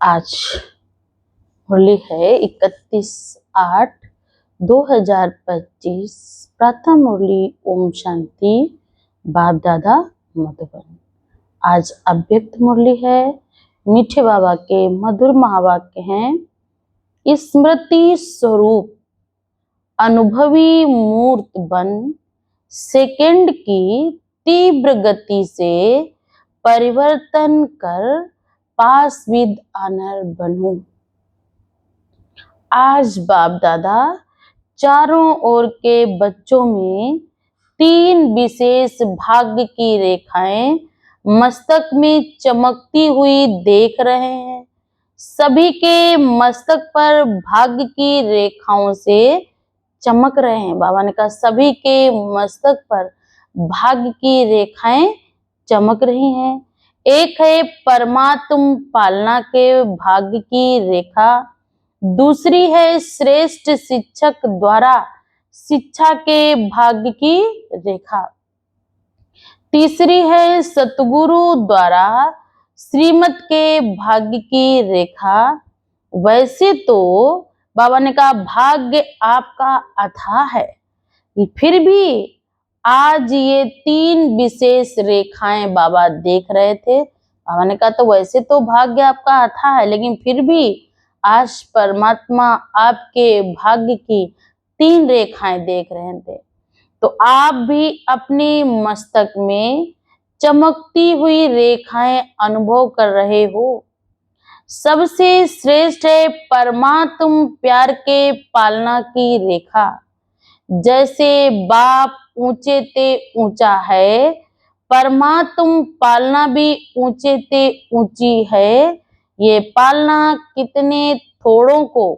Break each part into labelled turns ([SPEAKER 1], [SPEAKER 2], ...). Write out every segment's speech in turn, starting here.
[SPEAKER 1] आज होली है 31/8/2025। प्रातः मुरली ओम शांति बाप दादा मधुबन। आज अव्यक्त मुरली है। मीठे बाबा के मधुर महावाक्य हैं। स्मृति स्वरूप अनुभवी मूर्त बन, सेकंड की तीव्र गति से परिवर्तन कर पास विद ऑनर बनूं। आज बाप दादा चारों ओर के बच्चों में 3 विशेष भाग्य की रेखाएं मस्तक में चमकती हुई देख रहे हैं। सभी के मस्तक पर भाग्य की रेखाओं से चमक रहे हैं। बाबा ने कहा सभी के मस्तक पर भाग्य की रेखाएं चमक रही हैं। एक है परमात्म पालना के भाग्य की रेखा, दूसरी है श्रेष्ठ शिक्षक द्वारा शिक्षा के भाग्य की रेखा, तीसरी है सतगुरु द्वारा श्रीमत के भाग्य की रेखा। वैसे तो बाबा ने कहा भाग्य आपका अथाह है, फिर भी आज ये 3 विशेष रेखाएं बाबा देख रहे थे। बाबा ने कहा तो वैसे तो भाग्य आपका अथाह है, लेकिन फिर भी आज परमात्मा आपके भाग्य की 3 रेखाएं देख रहे थे। तो आप भी अपने मस्तक में चमकती हुई रेखाएं अनुभव कर रहे हो। सबसे श्रेष्ठ है परमात्म प्यार के पालना की रेखा। जैसे बाप ऊंचे ते ऊंचा है, परमात्म पालना भी ऊंचे ते ऊंची है। ये पालना कितने थोड़ों को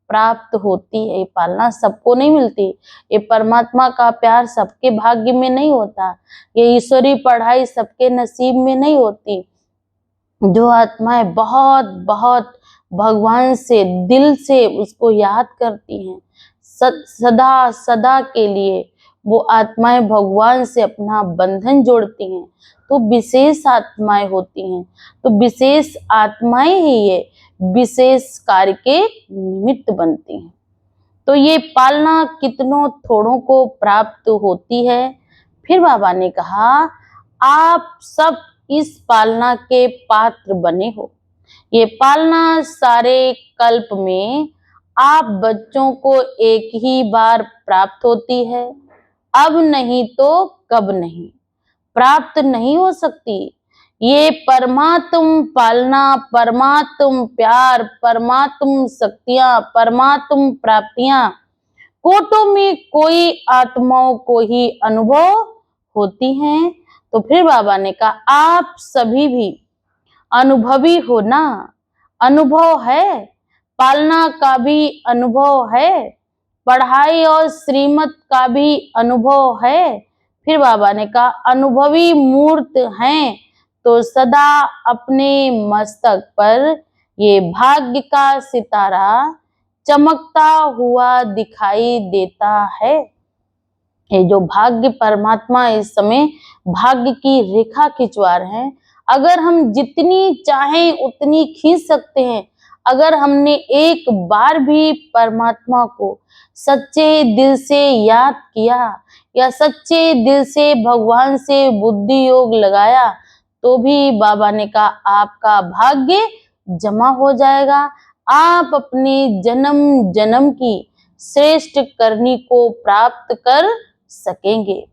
[SPEAKER 1] प्राप्त होती है। ये पालना सबको नहीं मिलती। ये परमात्मा का प्यार सबके भाग्य में नहीं होता। ये ईश्वरी पढ़ाई सबके नसीब में नहीं होती। जो आत्माएं बहुत बहुत भगवान से दिल से उसको याद करती हैं, सदा सदा के लिए वो आत्माएं भगवान से अपना बंधन जोड़ती हैं, तो विशेष आत्माएं होती हैं। तो विशेष आत्माएं ही ये विशेष कार्य के निमित्त बनती हैं। तो ये पालना कितनों थोड़ों को प्राप्त होती है। फिर बाबा ने कहा आप सब इस पालना के पात्र बने हो। ये पालना सारे कल्प में आप बच्चों को एक ही बार प्राप्त होती है। अब नहीं तो कब नहीं प्राप्त नहीं हो सकती। ये परमात्म पालना, परमात्म प्यार, परमात्म शक्तियां, परमात्म प्राप्तियां कोटों में कोई आत्माओं को ही अनुभव होती हैं। तो फिर बाबा ने कहा आप सभी भी अनुभवी हो ना। अनुभव है, पालना का भी अनुभव है, पढ़ाई और श्रीमत का भी अनुभव है। फिर बाबा ने कहा अनुभवी मूर्त हैं, तो सदा अपने मस्तक पर ये भाग्य का सितारा चमकता हुआ दिखाई देता है। ये जो भाग्य परमात्मा इस समय भाग्य की रेखा खिंचवा रहे हैं। अगर हम जितनी चाहें उतनी खींच सकते हैं। अगर हमने एक बार भी परमात्मा को सच्चे दिल से याद किया या सच्चे दिल से भगवान से बुद्धि योग लगाया, तो भी बाबा ने कहा आपका भाग्य जमा हो जाएगा। आप अपने जन्म जन्म की श्रेष्ठ करनी को प्राप्त कर सकेंगे।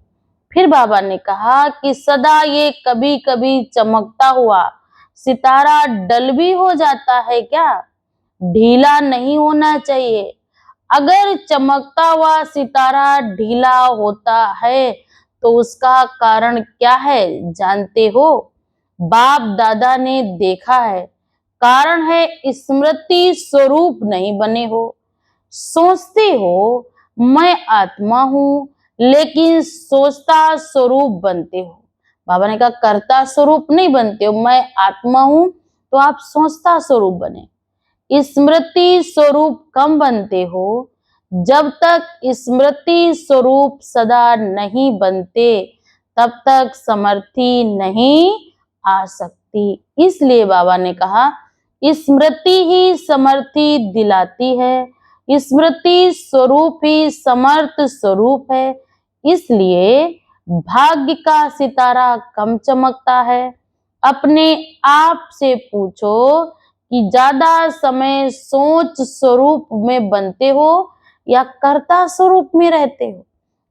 [SPEAKER 1] फिर बाबा ने कहा कि सदा ये कभी कभी चमकता हुआ सितारा डल भी हो जाता है क्या? ढीला नहीं होना चाहिए। अगर चमकता हुआ सितारा ढीला होता है तो उसका कारण क्या है जानते हो? बाप दादा ने देखा है। कारण है स्मृति स्वरूप नहीं बने हो। सोचते हो मैं आत्मा हूं, लेकिन सोचता स्वरूप बनते हो। बाबा ने कहा कर्ता स्वरूप नहीं बनते हो। मैं आत्मा हूं तो आप सोचता स्वरूप बने। स्मृति स्वरूप कम बनते हो। जब तक स्मृति स्वरूप सदा नहीं बनते तब तक समर्थी नहीं आ सकती। इसलिए बाबा ने कहा स्मृति ही समर्थी दिलाती है, स्मृति स्वरूप ही समर्थ स्वरूप है। इसलिए भाग्य का सितारा कम चमकता है। अपने आप से पूछो कि ज्यादा समय सोच स्वरूप में बनते हो या कर्ता स्वरूप में रहते हो।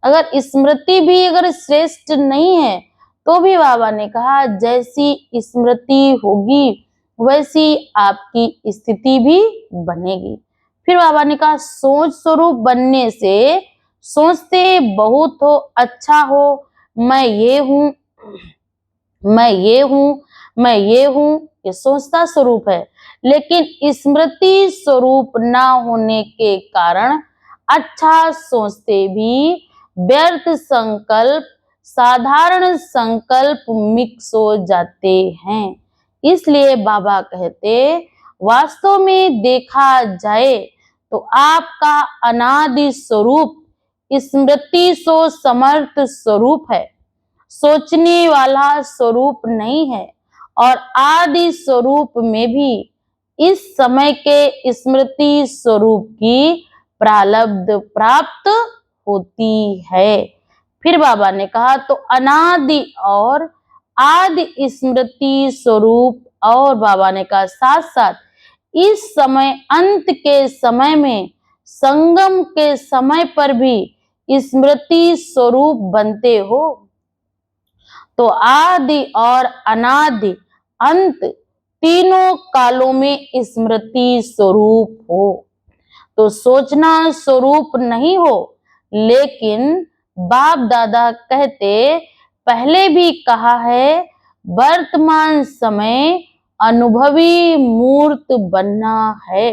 [SPEAKER 1] अगर स्मृति भी अगर श्रेष्ठ नहीं है तो भी बाबा ने कहा जैसी स्मृति होगी वैसी आपकी स्थिति भी बनेगी। फिर बाबा ने कहा सोच स्वरूप बनने से सोचते बहुत हो, अच्छा हो, मैं ये हूं, मैं ये हूं, मैं ये हूं, ये सोचता स्वरूप है। लेकिन स्मृति स्वरूप ना होने के कारण अच्छा सोचते भी व्यर्थ संकल्प, साधारण संकल्प मिक्स हो जाते हैं। इसलिए बाबा कहते वास्तव में देखा जाए तो आपका अनादि स्वरूप स्मृति सो समर्थ स्वरूप है, सोचने वाला स्वरूप नहीं है। और आदि स्वरूप में भी इस समय के स्मृति स्वरूप की प्रारब्ध प्राप्त होती है। फिर बाबा ने कहा तो अनादि और आदि स्मृति स्वरूप, और बाबा ने कहा साथ साथ इस समय अंत के समय में संगम के समय पर भी स्मृति स्वरूप बनते हो। तो आदि और अनादि अंत तीनों कालों में स्मृति स्वरूप हो। तो सोचना स्वरूप नहीं हो, लेकिन बाप दादा कहते पहले भी कहा है वर्तमान समय अनुभवी मूर्त बनना है।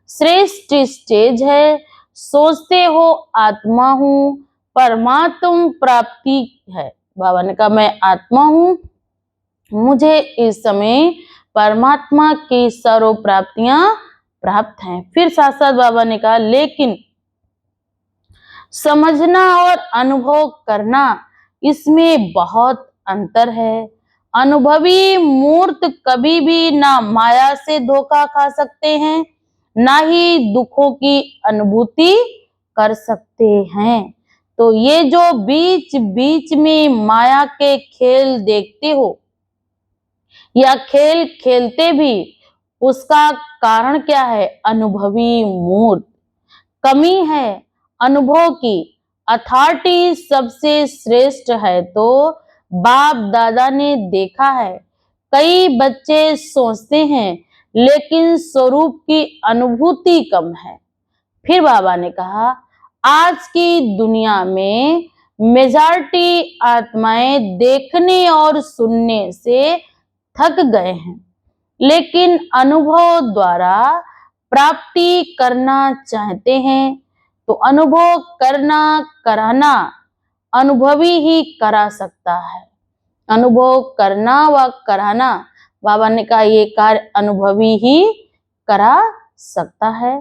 [SPEAKER 1] श्रेष्ठ स्टेज है, सोचते हो आत्मा हूं, परमात्म प्राप्ति है। बाबा ने कहा मैं आत्मा हूं, मुझे इस समय परमात्मा की सर्व प्राप्तियां प्राप्त हैं। फिर साथ साथ बाबा ने कहा लेकिन समझना और अनुभव करना इसमें बहुत अंतर है। अनुभवी मूर्त कभी भी ना माया से धोखा खा सकते हैं, ना ही दुखों की अनुभूति कर सकते हैं। तो ये जो बीच बीच में माया के खेल देखते हो या खेल खेलते भी, उसका कारण क्या है? अनुभवी मूर्त। कमी है अनुभव की। अथॉरिटी सबसे श्रेष्ठ है तो बाप दादा ने देखा है कई बच्चे सोचते हैं लेकिन स्वरूप की अनुभूति कम है। फिर बाबा ने कहा आज की दुनिया में मेजॉरिटी आत्माएं देखने और सुनने से थक गए हैं, लेकिन अनुभव द्वारा प्राप्ति करना चाहते हैं। तो अनुभव करना कराना अनुभवी ही करा सकता है। अनुभव करना व कराना बाबा ने कहा ये कार्य अनुभवी ही करा सकता है।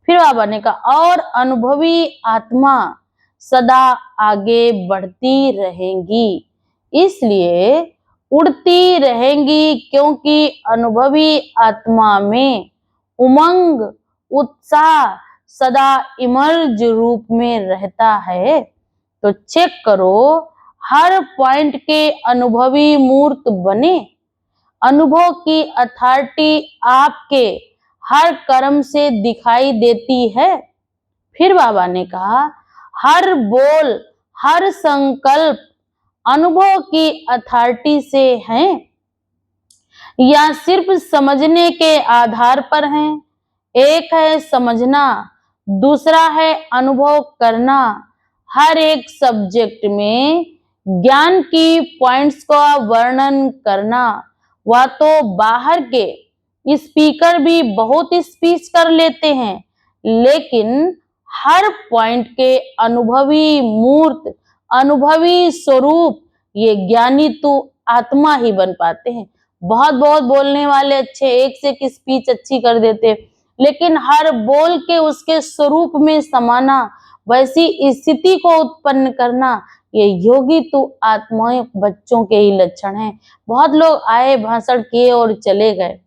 [SPEAKER 1] फिर बाबा ने कहा और अनुभवी आत्मा सदा आगे बढ़ती रहेंगी, इसलिए उड़ती रहेंगी, क्योंकि अनुभवी आत्मा में उमंग उत्साह सदा इमर्ज रूप में रहता है। तो चेक करो हर पॉइंट के अनुभवी मूर्त बने। अनुभव की अथॉरिटी आपके हर कर्म से दिखाई देती है। फिर बाबा ने कहा हर बोल हर संकल्प अनुभव की अथॉरिटी से हैं या सिर्फ समझने के आधार पर हैं? एक है समझना, दूसरा है अनुभव करना। हर एक सब्जेक्ट में ज्ञान की पॉइंट्स का वर्णन करना। वह तो बाहर के स्पीकर भी बहुत स्पीच कर लेते हैं, लेकिन हर पॉइंट के अनुभवी मूर्त, अनुभवी स्वरूप ये ज्ञानी तो आत्मा ही बन पाते हैं। बहुत बहुत बोलने वाले अच्छे, एक से एक स्पीच अच्छी कर देते, लेकिन हर बोल के उसके स्वरूप में समाना, वैसी स्थिति को उत्पन्न करना, ये योगी तो आत्माएं बच्चों के ही लक्षण हैं। बहुत लोग आए भाषण किए और चले गए,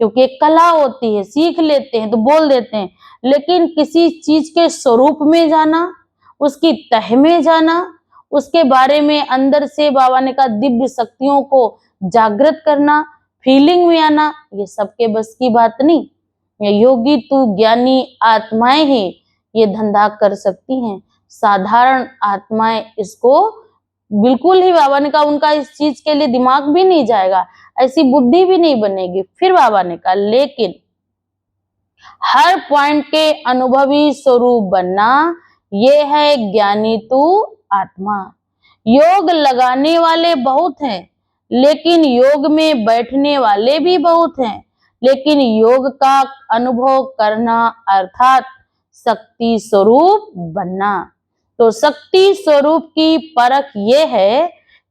[SPEAKER 1] क्योंकि एक कला होती है, सीख लेते हैं तो बोल देते हैं, लेकिन किसी चीज के स्वरूप में जाना, उसकी तह में जाना, उसके बारे में अंदर से बाबा ने कहा दिव्य शक्तियों को जागृत करना, फीलिंग में आना, ये सबके बस की बात नहीं। ये योगी तू ज्ञानी आत्माएं ही ये धंधा कर सकती हैं, साधारण आत्माएं इसको बिल्कुल ही, बाबा ने कहा उनका इस चीज के लिए दिमाग भी नहीं जाएगा, ऐसी बुद्धि भी नहीं बनेगी। फिर बाबा ने कहा लेकिन हर पॉइंट के अनुभवी स्वरूप बनना, ये है ज्ञानी तू आत्मा। योग लगाने वाले बहुत हैं, लेकिन योग में बैठने वाले भी बहुत हैं, लेकिन योग का अनुभव करना अर्थात शक्ति स्वरूप बनना। तो शक्ति स्वरूप की परख ये है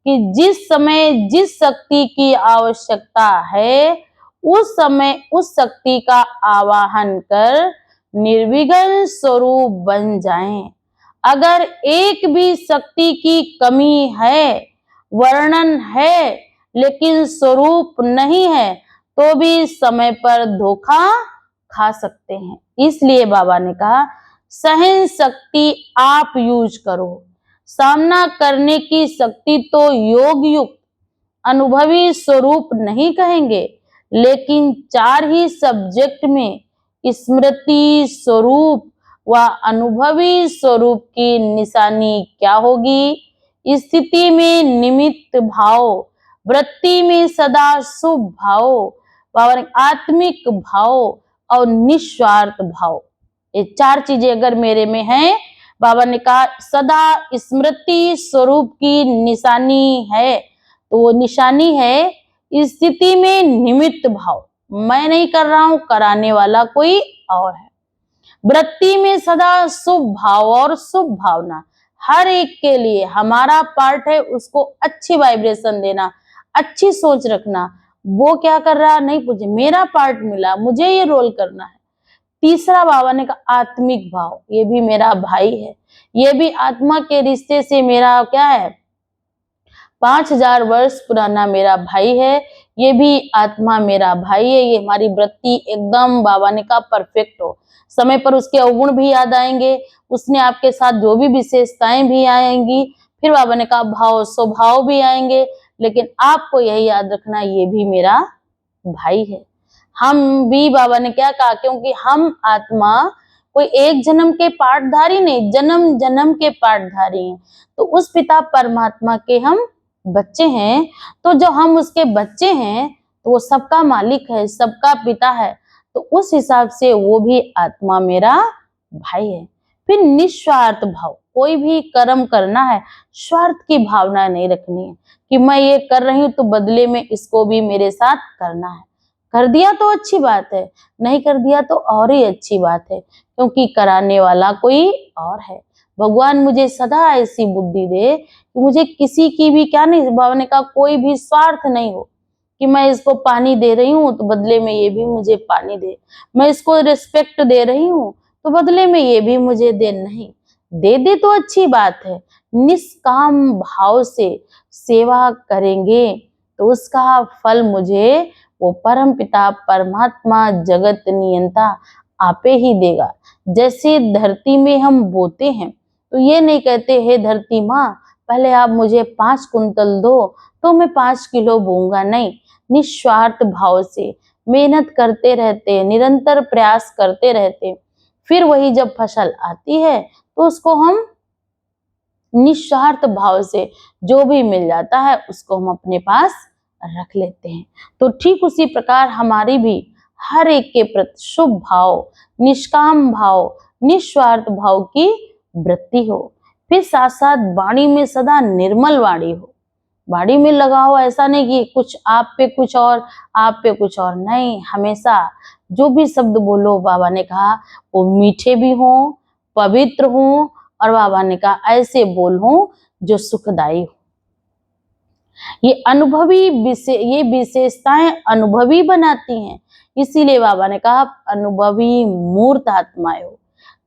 [SPEAKER 1] कि जिस समय जिस शक्ति की आवश्यकता है उस समय उस शक्ति का आवाहन कर निर्विघ्न स्वरूप बन जाएं। अगर एक भी शक्ति की कमी है, वर्णन है, लेकिन स्वरूप नहीं है, तो भी समय पर धोखा खा सकते हैं। इसलिए बाबा ने कहा सहन शक्ति आप यूज करो, सामना करने की शक्ति तो योग युक्त अनुभवी स्वरूप नहीं कहेंगे, लेकिन 4 ही सब्जेक्ट में स्मृति स्वरूप व अनुभवी स्वरूप की निशानी क्या होगी? स्थिति में निमित्त भाव, वृत्ति में सदा शुभ भाव, आत्मिक भाव और निस्वार्थ भाव। ये 4 चीजें अगर मेरे में हैं, बाबा ने कहा सदा स्मृति स्वरूप की निशानी है, तो वो निशानी है स्थिति में निमित्त भाव, मैं नहीं कर रहा हूं, कराने वाला कोई और है। वृत्ति में सदा शुभ भाव और शुभ भावना, हर एक के लिए हमारा पार्ट है उसको अच्छी वाइब्रेशन देना, अच्छी सोच रखना। वो क्या कर रहा नहीं पूछे, मेरा पार्ट मिला, मुझे ये रोल करना है। तीसरा बाबा ने कहा आत्मिक भाव, ये भी मेरा भाई है, ये भी आत्मा के रिश्ते से मेरा क्या है, 5000 वर्ष पुराना मेरा भाई है, ये भी आत्मा मेरा भाई है। ये हमारी वृत्ति एकदम बाबा ने कहा परफेक्ट हो, समय पर उसके अवगुण भी याद आएंगे, उसने आपके साथ जो भी विशेषताएं भी आएंगी, फिर बाबा ने कहा भाव स्वभाव भी आएंगे, लेकिन आपको यही याद रखना ये भी मेरा भाई है। हम भी बाबा ने क्या कहा, क्योंकि हम आत्मा कोई एक जन्म के पाठधारी नहीं, जन्म जन्म के पाठधारी हैं। तो उस पिता परमात्मा के हम बच्चे हैं, तो जो हम उसके बच्चे हैं तो वो सबका मालिक है, सबका पिता है, तो उस हिसाब से वो भी आत्मा मेरा भाई है। फिर निस्वार्थ भाव, कोई भी कर्म करना है, स्वार्थ की भावना नहीं रखनी है कि मैं ये कर रही हूं तो बदले में इसको भी मेरे साथ करना है। कर दिया तो अच्छी बात है, नहीं कर दिया तो और ही अच्छी बात है, क्योंकि कराने वाला कोई और है। भगवान मुझे सदा ऐसी बुद्धि दे कि मुझे किसी की भी क्या नहीं, बाबा ने कहा कोई भी स्वार्थ नहीं हो कि मैं इसको पानी दे रही हूँ तो बदले में ये भी मुझे पानी दे, मैं इसको रिस्पेक्ट दे रही हूँ तो बदले में ये भी मुझे दे, नहीं दे दे तो अच्छी बात है। निष्काम भाव से सेवा करेंगे तो उसका फल मुझे वो परम पिता परमात्मा जगत नियंता आपे ही देगा। जैसे धरती में हम बोते हैं तो ये नहीं कहते हे धरती माँ पहले आप मुझे 5 कुंतल दो तो मैं 5 किलो बोऊंगा, नहीं, निस्वार्थ भाव से मेहनत करते रहते, निरंतर प्रयास करते रहते, फिर वही जब फसल आती है तो उसको हम निस्वार्थ भाव से जो भी मिल जाता है उसको हम अपने पास रख लेते हैं। तो ठीक उसी प्रकार हमारी भी हर एक के प्रति शुभ भाव, निष्काम भाव, निस्वार्थ भाव की वृत्ति हो। फिर साथ साथ वाणी में सदा निर्मल वाणी हो, वाणी में लगा हो, ऐसा नहीं कि कुछ आप पे कुछ और आप पे कुछ और, नहीं, हमेशा जो भी शब्द बोलो बाबा ने कहा वो मीठे भी हों, पवित्र हों, और बाबा ने कहा ऐसे बोल हों जो सुखदायी हो। ये विशेषताएं अनुभवी बनाती हैं, इसीलिए बाबा ने कहा अनुभवी मूर्त आत्माएं हो।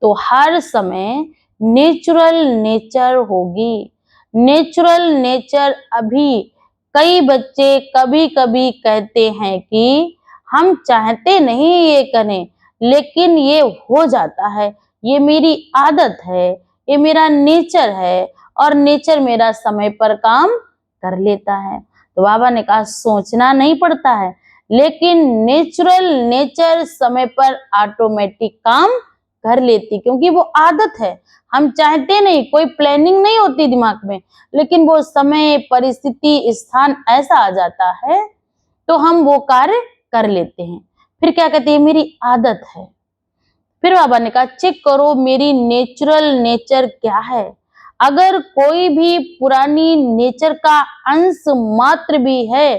[SPEAKER 1] तो हर समय नेचुरल नेचर होगी, नेचुरल नेचर। अभी कई बच्चे कभी कभी कहते हैं कि हम चाहते नहीं ये करें, लेकिन ये हो जाता है। ये मेरी आदत है, ये मेरा नेचर है और नेचर मेरा समय पर काम कर लेता है। तो बाबा ने कहा सोचना नहीं पड़ता है, लेकिन नेचुरल नेचर समय पर ऑटोमेटिक काम कर लेती, क्योंकि वो आदत है। हम चाहते नहीं, कोई प्लानिंग नहीं होती दिमाग में, लेकिन वो समय, परिस्थिति, स्थान ऐसा आ जाता है तो हम वो कार्य कर लेते हैं। फिर क्या कहते हैं, मेरी आदत है। फिर बाबा ने कहा चेक करो मेरी नेचुरल नेचर क्या है। अगर कोई भी पुरानी नेचर का अंश मात्र भी है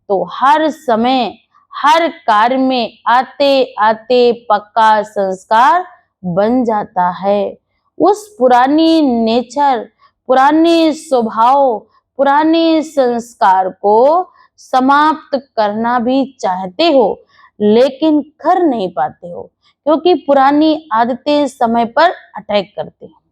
[SPEAKER 1] तो हर समय हर कार्य में आते आते पक्का संस्कार बन जाता है। उस पुरानी नेचर, पुराने स्वभाव, पुराने संस्कार को समाप्त करना भी चाहते हो, लेकिन कर नहीं पाते हो, क्योंकि पुरानी आदतें समय पर अटैक करते हैं।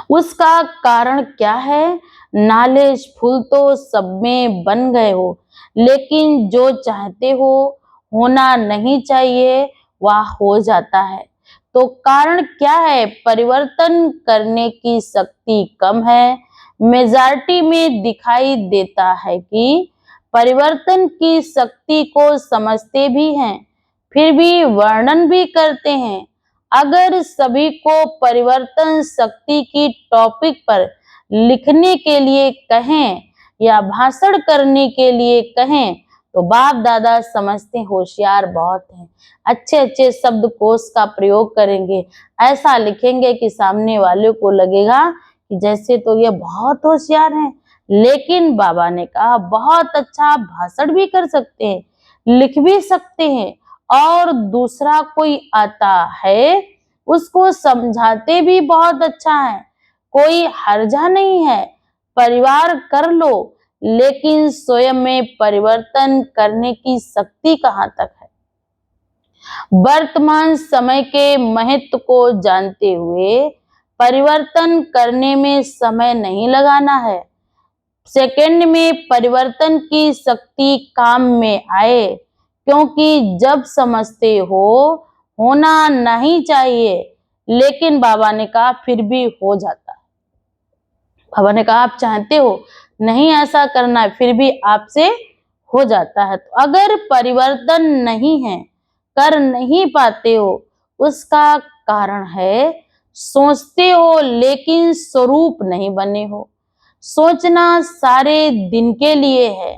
[SPEAKER 1] उसका कारण क्या है? नॉलेजफुल तो सब में बन गए हो, लेकिन जो चाहते हो होना नहीं चाहिए वह हो जाता है। तो कारण क्या है? परिवर्तन करने की शक्ति कम है। मेजॉरिटी में दिखाई देता है कि परिवर्तन की शक्ति को समझते भी हैं, फिर भी वर्णन भी करते हैं। अगर सभी को परिवर्तन शक्ति की टॉपिक पर लिखने के लिए कहें या भाषण करने के लिए कहें तो बाप दादा समझते होशियार बहुत हैं। अच्छे अच्छे शब्दकोश का प्रयोग करेंगे, ऐसा लिखेंगे कि सामने वाले को लगेगा कि जैसे तो ये बहुत होशियार हैं। लेकिन बाबा ने कहा बहुत अच्छा भाषण भी कर सकते हैं, लिख भी सकते हैं, और दूसरा कोई आता है उसको समझाते भी बहुत अच्छा है। कोई हर्जा नहीं है, परिवार कर लो, लेकिन स्वयं में परिवर्तन करने की शक्ति कहाँ तक है? वर्तमान समय के महत्व को जानते हुए परिवर्तन करने में समय नहीं लगाना है। सेकंड में परिवर्तन की शक्ति काम में आए, क्योंकि जब समझते हो होना नहीं चाहिए, लेकिन बाबा ने कहा फिर भी हो जाता है। बाबा ने कहा आप चाहते हो नहीं ऐसा करना है, फिर भी आपसे हो जाता है। तो अगर परिवर्तन नहीं है, कर नहीं पाते हो, उसका कारण है सोचते हो लेकिन स्वरूप नहीं बने हो। सोचना सारे दिन के लिए है,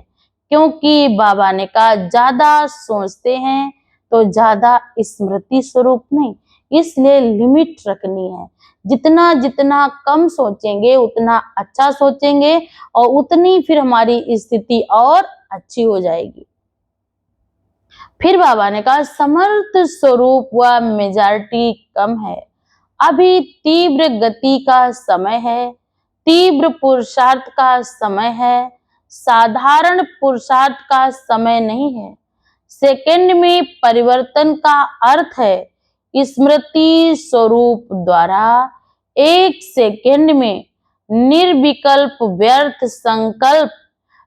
[SPEAKER 1] क्योंकि बाबा ने कहा ज्यादा सोचते हैं तो ज्यादा स्मृति स्वरूप नहीं, इसलिए लिमिट रखनी है। जितना जितना कम सोचेंगे उतना अच्छा सोचेंगे और उतनी फिर हमारी स्थिति और अच्छी हो जाएगी। फिर बाबा ने कहा समर्थ स्वरूप व मेजॉरिटी कम है। अभी तीव्र गति का समय है, तीव्र पुरुषार्थ का समय है, साधारण पुरुषार्थ का समय नहीं है। सेकंड में परिवर्तन का अर्थ है स्मृति स्वरूप द्वारा एक सेकंड में निर्विकल्प व्यर्थ संकल्प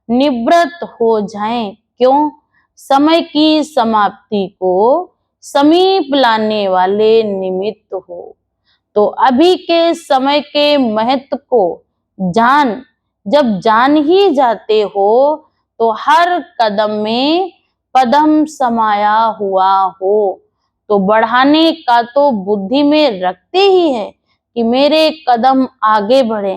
[SPEAKER 1] निवृत्त हो जाएं। क्यों? समय की समाप्ति को समीप लाने वाले निमित्त हो। तो अभी के समय के महत्व को जब जान ही जाते हो तो हर कदम में पदम समाया हुआ हो, तो बढ़ाने का तो बुद्धि में रखते ही है कि मेरे कदम आगे बढ़े,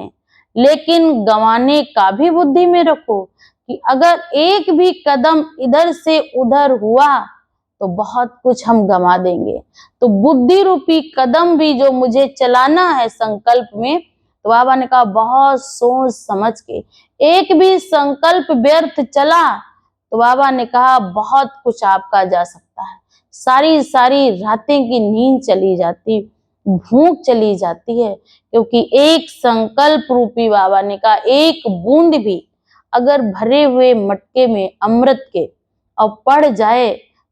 [SPEAKER 1] लेकिन गंवाने का भी बुद्धि में रखो कि अगर एक भी कदम इधर से उधर हुआ तो बहुत कुछ हम गंवा देंगे। तो बुद्धि रूपी कदम भी जो मुझे चलाना है संकल्प में, तो बाबा ने कहा बहुत सोच समझ के। एक भी संकल्प व्यर्थ चला तो बाबा ने कहा बहुत कुछ आपका जा सकता है। सारी सारी रातें की नींद चली जाती, भूख चली जाती है, क्योंकि एक संकल्प रूपी बाबा ने कहा एक बूंद भी अगर भरे हुए मटके में अमृत के और पड़ जाए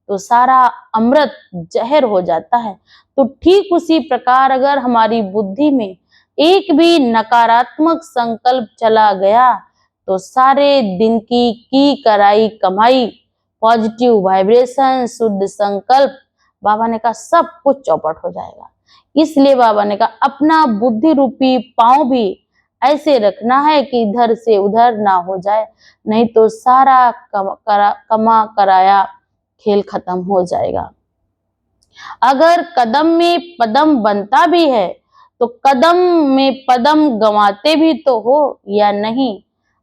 [SPEAKER 1] तो सारा अमृत जहर हो जाता है। तो ठीक उसी प्रकार अगर हमारी बुद्धि में एक भी नकारात्मक संकल्प चला गया तो सारे दिन की कराई कमाई पॉजिटिव वाइब्रेशन, शुद्ध संकल्प, बाबा ने कहा सब कुछ चौपट हो जाएगा। इसलिए बाबा ने कहा अपना बुद्धि रूपी पांव भी ऐसे रखना है कि इधर से उधर ना हो जाए, नहीं तो सारा कमा कराया खेल खत्म हो जाएगा। अगर कदम में पदम बनता भी है तो कदम में पदम गंवाते भी तो हो या नहीं,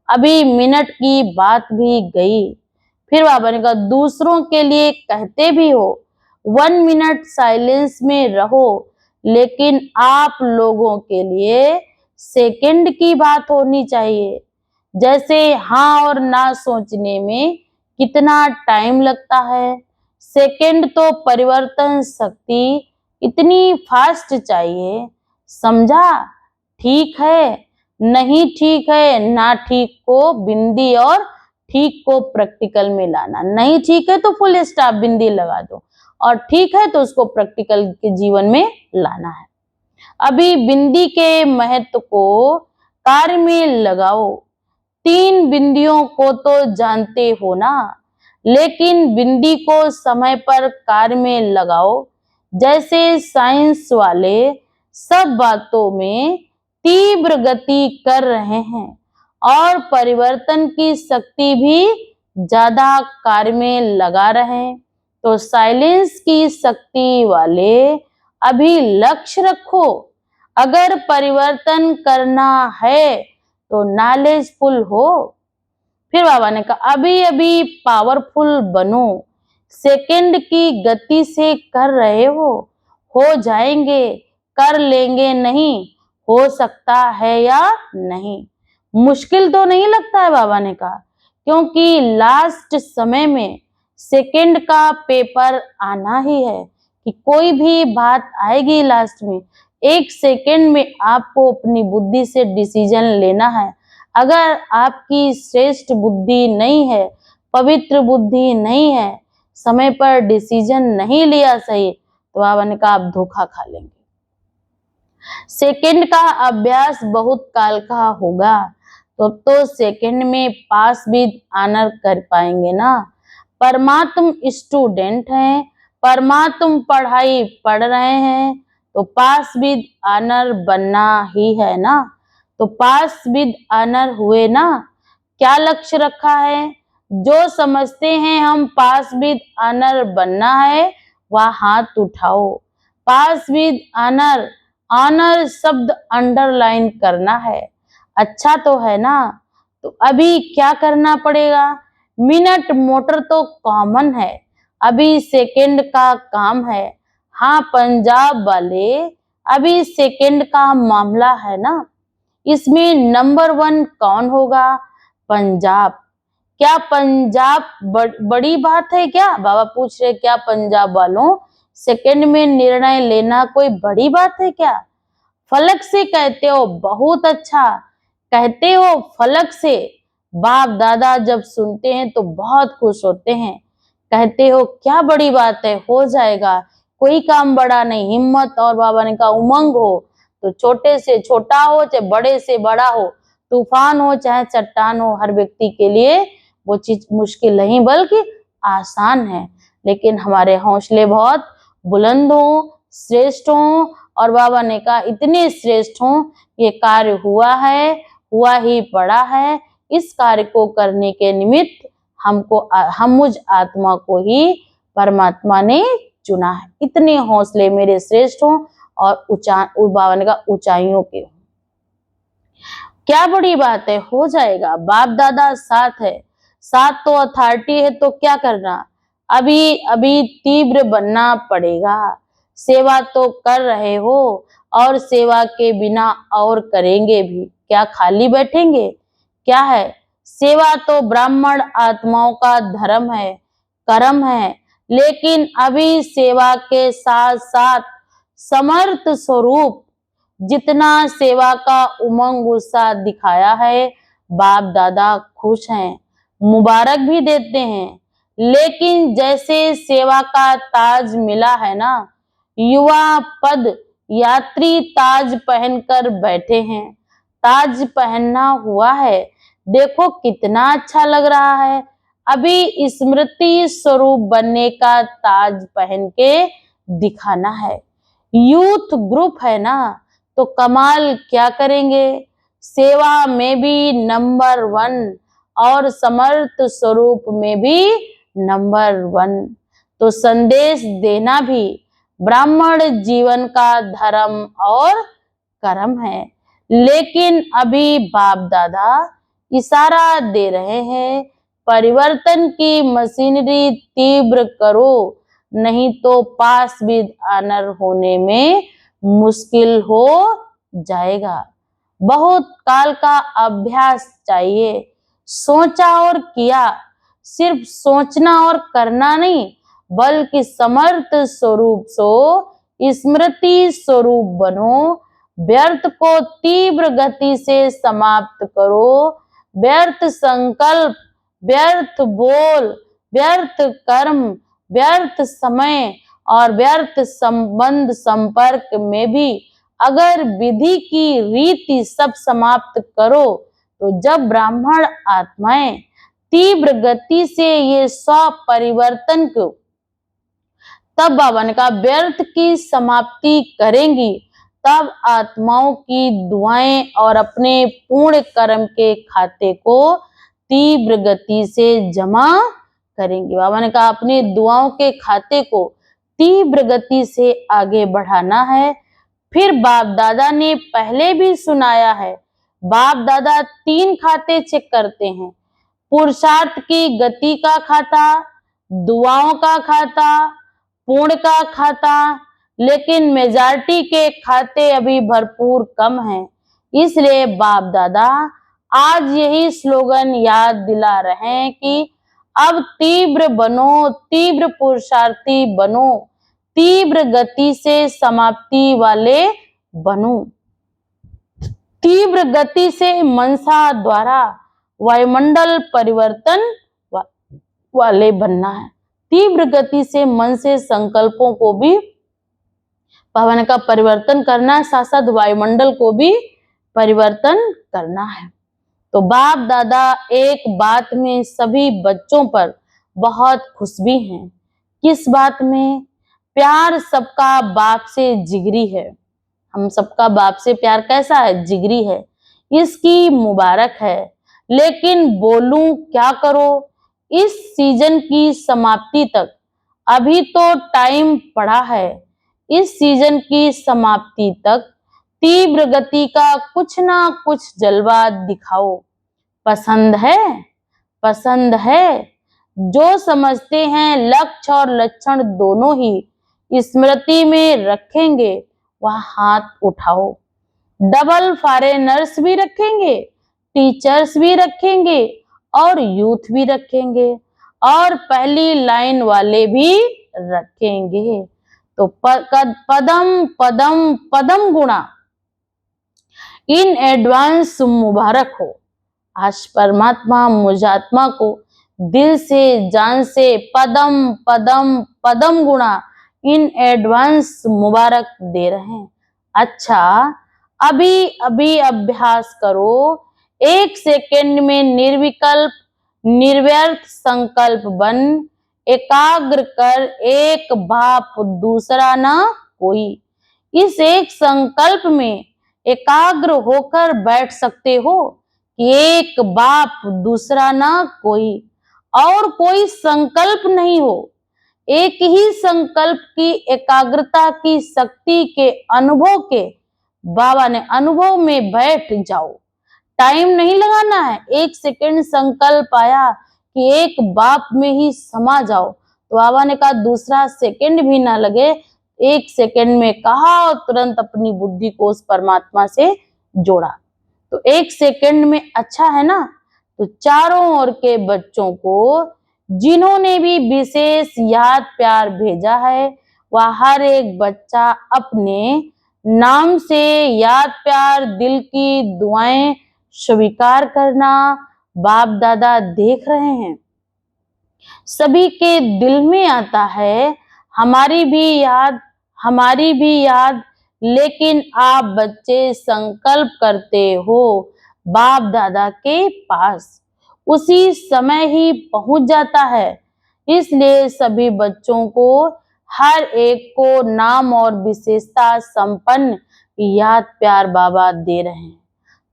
[SPEAKER 1] अभी मिनट की बात भी गई। फिर बाबा ने कहा दूसरों के लिए कहते भी हो 1 मिनट साइलेंस में रहो, लेकिन आप लोगों के लिए सेकंड की बात होनी चाहिए। जैसे हाँ और ना सोचने में कितना टाइम लगता है, सेकंड तो परिवर्तन शक्ति इतनी फास्ट चाहिए। समझा? ठीक है, नहीं ठीक है, ना ठीक को बिंदी और ठीक को प्रैक्टिकल में लाना। नहीं ठीक है तो फुल स्टॉप बिंदी लगा दो, और ठीक है तो उसको प्रैक्टिकल के जीवन में लाना है। अभी बिंदी के महत्व को कार्य में लगाओ। 3 बिंदियों को तो जानते हो ना, लेकिन बिंदी को समय पर कार्य में लगाओ। जैसे साइंस वाले सब बातों में तीव्र गति कर रहे हैं और परिवर्तन की शक्ति भी ज्यादा कार्य में लगा रहे हैं, तो साइलेंस की शक्ति वाले अभी लक्ष्य रखो। अगर परिवर्तन करना है तो नॉलेजफुल हो। फिर बाबा ने कहा अभी अभी पावरफुल बनो, सेकंड की गति से कर रहे हो जाएंगे, कर लेंगे नहीं, हो सकता है या नहीं। मुश्किल तो नहीं लगता है बाबा ने कहा, क्योंकि लास्ट समय में सेकंड का पेपर आना ही है कि कोई भी बात आएगी लास्ट में। 1 सेकंड में आपको अपनी बुद्धि से डिसीजन लेना है। अगर आपकी श्रेष्ठ बुद्धि नहीं है, पवित्र बुद्धि नहीं है, समय पर डिसीजन नहीं लिया सही, तो बाबा ने कहा आप धोखा खा लेंगे। सेकंड का अभ्यास बहुत काल का होगा तो सेकंड में पास भी आनर कर पाएंगे ना। परमात्म स्टूडेंट हैं, परमात्म पढ़ाई पढ़ रहे हैं, तो पास विद ऑनर बनना ही है ना। तो पास विद ऑनर हुए ना। क्या लक्ष्य रखा है? जो समझते हैं हम पास विद ऑनर बनना है वह हाथ उठाओ। पास विद ऑनर, ऑनर शब्द अंडरलाइन करना है। अच्छा तो है ना। तो अभी क्या करना पड़ेगा? मिनट मोटर तो कॉमन है, अभी सेकंड का काम है। हाँ पंजाब वाले, अभी सेकंड का मामला है ना। इसमें नंबर 1 कौन होगा? पंजाब। क्या पंजाब बड़ी बात है क्या? बाबा पूछ रहे क्या पंजाब वालों, सेकंड में निर्णय लेना कोई बड़ी बात है क्या? फलक से कहते हो, बहुत अच्छा कहते हो। फलक से बाप दादा जब सुनते हैं तो बहुत खुश होते हैं। कहते हो क्या बड़ी बात है, हो जाएगा, कोई काम बड़ा नहीं। हिम्मत और बाबा ने कहा उमंग हो, तो छोटे से छोटा हो चाहे बड़े से बड़ा हो, तूफान हो चाहे चट्टान हो, हर व्यक्ति के लिए वो चीज मुश्किल नहीं बल्कि आसान है। लेकिन हमारे हौसले बहुत बुलंद हो, श्रेष्ठ हो, और बाबा ने कहा इतने श्रेष्ठ हो, ये कार्य हुआ है, हुआ ही पड़ा है। इस कार्य को करने के निमित्त हम मुझ आत्मा को ही परमात्मा ने चुना है। इतने हौसले मेरे श्रेष्ठ हो और बाबा ने कहा ऊंचाइयों के हो। क्या बड़ी बात है, हो जाएगा। बाप दादा साथ है, साथ तो अथॉरिटी है, तो क्या करना। अभी अभी तीव्र बनना पड़ेगा। सेवा तो कर रहे हो और सेवा के बिना और करेंगे भी क्या, खाली बैठेंगे क्या है? सेवा तो ब्राह्मण आत्माओं का धर्म है, कर्म है। लेकिन अभी सेवा के साथ साथ समर्थ स्वरूप जितना सेवा का उमंग उत्साह दिखाया है, बाप दादा खुश हैं, मुबारक भी देते हैं। लेकिन जैसे सेवा का ताज मिला है ना, युवा पद यात्री ताज पहनकर बैठे हैं। ताज पहनना हुआ है, देखो कितना अच्छा लग रहा है। अभी स्मृति स्वरूप बनने का ताज पहन के दिखाना है। यूथ ग्रुप है ना, तो कमाल क्या करेंगे, सेवा में भी नंबर 1 और समर्थ स्वरूप में भी नंबर 1। तो संदेश देना भी ब्राह्मण जीवन का धर्म और कर्म है। लेकिन अभी बाप दादा इशारा दे रहे हैं, परिवर्तन की मशीनरी तीव्र करो, नहीं तो पास विद ऑनर होने में मुश्किल हो जाएगा। बहुत काल का अभ्यास चाहिए। सोचा और किया, सिर्फ सोचना और करना नहीं, बल्कि समर्थ स्वरूप सो स्मृति स्वरूप बनो। व्यर्थ को तीव्र गति से समाप्त करो। व्यर्थ संकल्प, व्यर्थ बोल, व्यर्थ कर्म, व्यर्थ समय और व्यर्थ संबंध संपर्क में भी अगर विधि की रीति सब समाप्त करो, तो जब ब्राह्मण आत्माएं तीव्र गति से ये स्व परिवर्तन को, तब बाबा ने कहा व्यर्थ की समाप्ति करेंगी, तब आत्माओं की दुआएं और अपने पूर्ण कर्म के खाते को तीव्र गति से जमा करेंगे। बाबा ने कहा अपनी दुआओं के खाते को तीव्र गति से आगे बढ़ाना है। फिर बाप दादा ने पहले भी सुनाया है, बाप दादा 3 खाते चेक करते हैं, पुरुषार्थ की गति का खाता, दुआओं का खाता, पुण्य का खाता। लेकिन मेजॉरिटी के खाते अभी भरपूर कम हैं। इसलिए बाप दादा आज यही स्लोगन याद दिला रहे हैं कि अब तीव्र बनो, तीव्र पुरुषार्थी बनो, तीव्र गति से समाप्ति वाले बनो। तीव्र गति से मनसा द्वारा वायुमंडल परिवर्तन वाले बनना है। तीव्र गति से मन से संकल्पों को भी पवन का परिवर्तन करना है, साथ साथ वायुमंडल को भी परिवर्तन करना है। तो बाप दादा एक बात में सभी बच्चों पर बहुत खुश भी हैं। किस बात में? प्यार सबका बाप से जिगरी है। हम सबका बाप से प्यार कैसा है? जिगरी है। इसकी मुबारक है। लेकिन बोलूं क्या करो, इस सीजन की समाप्ति तक अभी तो टाइम पड़ा है। इस सीजन की समाप्ति तक तीव्र गति का कुछ ना कुछ जलवा दिखाओ। पसंद है? पसंद है? जो समझते हैं लक्ष्य और लक्षण दोनों ही स्मृति में रखेंगे, वह हाथ उठाओ। डबल फॉरेनर्स भी रखेंगे, टीचर्स भी रखेंगे और यूथ भी रखेंगे और पहली लाइन वाले भी रखेंगे। तो पदम पदम पदम गुणा इन एडवांस मुबारक हो। आज परमात्मा मुझात्मा को दिल से जान से पदम पदम पदम गुणा इन एडवांस मुबारक दे रहे हैं। अच्छा, अभी अभी अभ्यास करो। 1 सेकेंड में निर्विकल्प निर्व्यर्थ संकल्प बन एकाग्र कर, एक बाप दूसरा ना कोई। इस एक संकल्प में एकाग्र होकर बैठ सकते हो कि एक बाप दूसरा ना कोई, और कोई संकल्प नहीं हो। एक ही संकल्प की एकाग्रता की शक्ति के अनुभव के बाबा ने अनुभव में बैठ जाओ। टाइम नहीं लगाना है। 1 सेकेंड संकल्प आया कि एक बाप में ही समा जाओ, तो बाबा ने कहा दूसरा सेकेंड भी ना लगे। 1 सेकेंड में कहा और तुरंत अपनी बुद्धि को उस परमात्मा से जोड़ा। तो 1 सेकेंड में अच्छा है ना। तो चारों ओर के बच्चों को जिन्होंने भी विशेष याद प्यार भेजा है, वह हर एक बच्चा अपने नाम से याद प्यार दिल की दुआएं स्वीकार करना बाप दादा देख रहे हैं। सभी के दिल में आता है हमारी भी याद। लेकिन आप बच्चे संकल्प करते हो बाप दादा के पास, उसी समय ही पहुंच जाता है। इसलिए सभी बच्चों को हर एक को नाम और विशेषता संपन्न याद प्यार बाबा दे रहे हैं।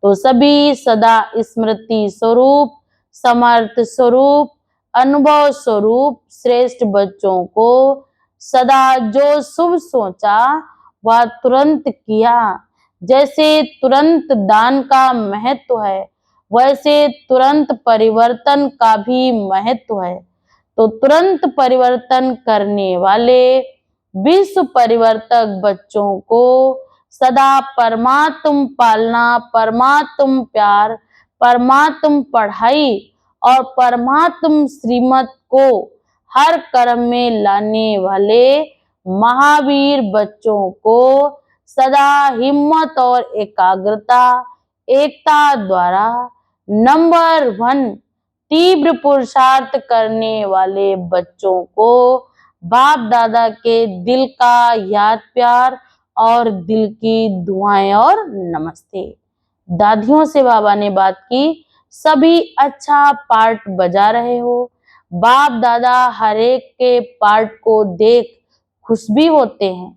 [SPEAKER 1] तो सभी सदा स्मृति स्वरूप, समर्थ स्वरूप, अनुभव स्वरूप श्रेष्ठ बच्चों को सदा जो शुभ सोचा वह तुरंत किया। जैसे तुरंत दान का महत्व है, वैसे तुरंत परिवर्तन का भी महत्व है। तो तुरंत परिवर्तन करने वाले विश्व परिवर्तक बच्चों को सदा परमात्म पालना, परमात्म प्यार, परमात्म पढ़ाई और परमात्म श्रीमत को हर कर्म में लाने वाले महावीर बच्चों को सदा हिम्मत और एकाग्रता, एकता द्वारा नंबर 1 तीव्र पुरुषार्थ करने वाले बच्चों को बाप दादा के दिल का याद प्यार और दिल की दुआएं और नमस्ते। दादियों से बाबा ने बात की, सभी अच्छा पार्ट बजा रहे हो। बाप दादा हर एक के पार्ट को देख खुश भी होते हैं।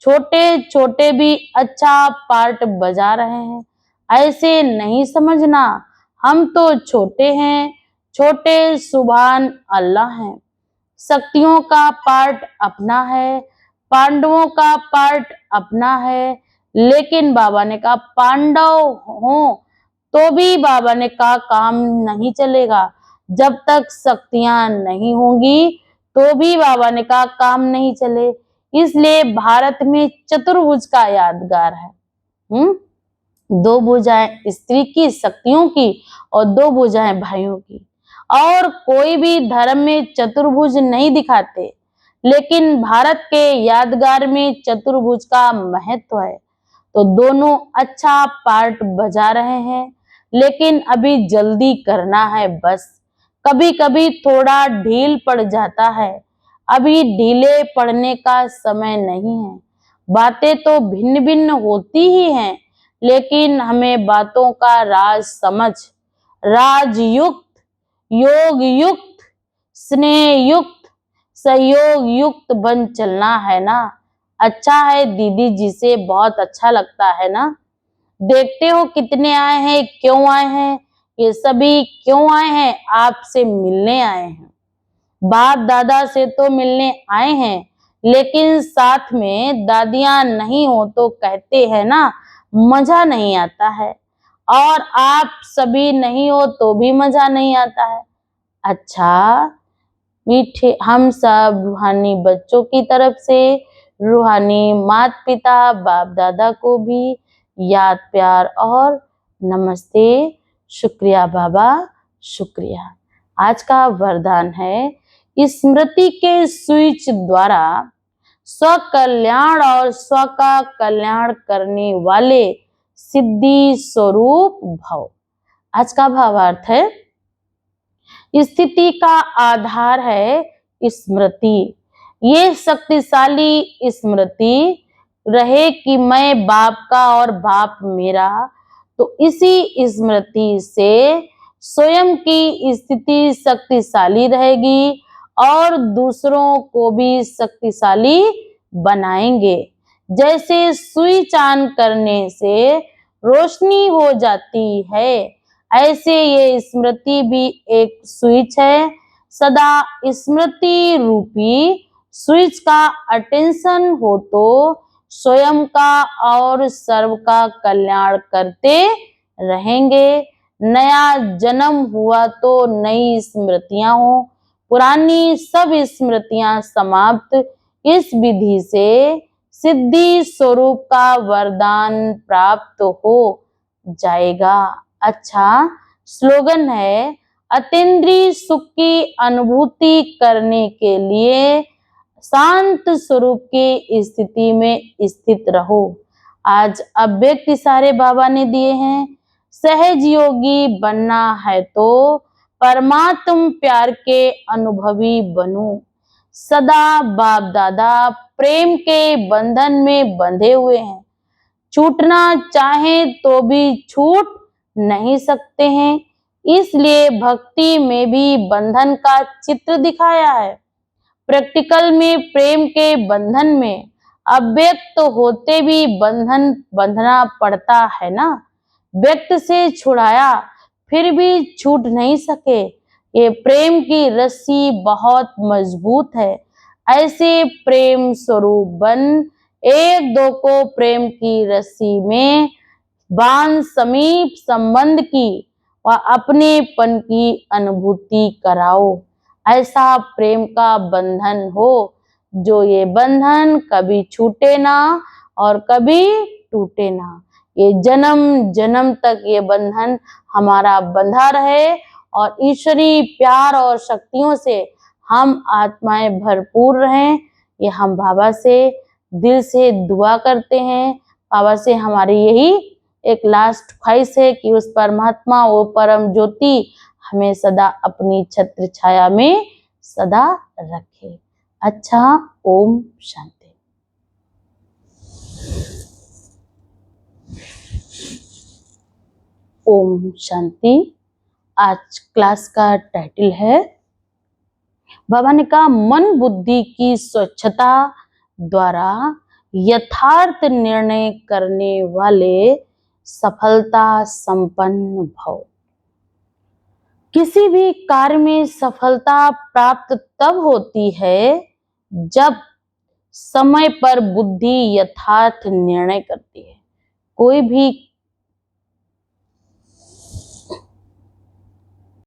[SPEAKER 1] छोटे छोटे भी अच्छा पार्ट बजा रहे हैं। ऐसे नहीं समझना हम तो छोटे हैं, छोटे सुभान अल्लाह हैं। शक्तियों का पार्ट अपना है, पांडवों का पार्ट अपना है। लेकिन बाबा ने कहा पांडव हो तो भी बाबा ने कहा काम नहीं चलेगा। जब तक शक्तियां नहीं होंगी तो भी बाबा ने कहा काम नहीं चले। इसलिए भारत में चतुर्भुज का यादगार है। 2 भुजाएं स्त्री की शक्तियों की और 2 भुजाएं भाइयों की। और कोई भी धर्म में चतुर्भुज नहीं दिखाते, लेकिन भारत के यादगार में चतुर्भुज का महत्व है। तो दोनों अच्छा पार्ट बजा रहे हैं, लेकिन अभी जल्दी करना है बस। कभी कभी थोड़ा ढील पड़ जाता है, अभी ढीले पड़ने का समय नहीं है। बातें तो भिन्न भिन्न होती ही हैं, लेकिन हमें बातों का राज समझ, राजयुक्त, योग युक्त, स्नेह युक्त, सहयोग युक्त बन चलना है ना। अच्छा है दीदी जी से बहुत अच्छा लगता है ना। देखते हो कितने आए हैं, क्यों आए हैं, ये सभी क्यों आए हैं, आपसे मिलने आए हैं। बाप दादा से तो मिलने आए हैं, लेकिन साथ में दादियां नहीं हो तो कहते हैं ना मजा नहीं आता है। और आप सभी नहीं हो तो भी मजा नहीं आता है। अच्छा, मीठे हम सब रूहानी बच्चों की तरफ से रूहानी माता पिता बाप दादा को भी याद प्यार और नमस्ते। शुक्रिया बाबा, शुक्रिया। आज का वरदान है, स्मृति के स्विच द्वारा स्व कल्याण और स्व का कल्याण करने वाले सिद्धि स्वरूप भव। आज का भावार्थ है, स्थिति का आधार है स्मृति। ये शक्तिशाली स्मृति रहे कि मैं बाप का और बाप मेरा, तो इसी स्मृति से स्वयं की स्थिति शक्तिशाली रहेगी और दूसरों को भी शक्तिशाली बनाएंगे। जैसे स्विच ऑन करने से रोशनी हो जाती है, ऐसे ये स्मृति भी एक स्विच है। सदा स्मृति रूपी स्विच का अटेंशन हो तो स्वयं का और सर्व का कल्याण करते रहेंगे। नया जन्म हुआ तो नई स्मृतियां हो, पुरानी सब स्मृतियां समाप्त। इस विधि से सिद्धि स्वरूप का वरदान प्राप्त हो जाएगा। अच्छा, स्लोगन है, अतीन्द्रिय सुख की अनुभूति करने के लिए शांत स्वरूप की स्थिति में स्थित रहो। आज अव्यक्त इशारे बाबा ने दिए हैं। सहज योगी बनना है तो परमात्म प्यार के अनुभवी बनो। सदा बाप दादा प्रेम के बंधन में बंधे हुए हैं। छूटना चाहे तो भी छूट नहीं सकते हैं। इसलिए भक्ति में भी बंधन का चित्र दिखाया है। प्रैक्टिकल में प्रेम के बंधन में अव्यक्त होते भी बंधन बंधना पड़ता है ना। व्यक्त से छुड़ाया फिर भी छूट नहीं सके। ये प्रेम की रस्सी बहुत मजबूत है। ऐसे प्रेम स्वरूप बन एक दो को प्रेम की रस्सी में बांध समीप संबंध की व अपनेपन की अनुभूति कराओ। ऐसा प्रेम का बंधन हो जो ये बंधन कभी छूटे ना और कभी टूटे ना। ये जन्म जन्म तक ये बंधन हमारा बंधा रहे और ईश्वरीय प्यार और शक्तियों से हम आत्माएं भरपूर रहें। ये हम बाबा से दिल से दुआ करते हैं। बाबा से हमारी यही एक लास्ट ख्वाहिश है कि उस परमात्मा वो परम ज्योति हमें सदा अपनी छत्र छाया में सदा रखे। अच्छा, ओम शांति। ओम शांति। आज क्लास का टाइटल है, बाबा ने कहा, मन बुद्धि की स्वच्छता द्वारा यथार्थ निर्णय करने वाले सफलता संपन्न भव। किसी भी कार्य में सफलता प्राप्त तब होती है जब समय पर बुद्धि यथार्थ निर्णय करती है। कोई भी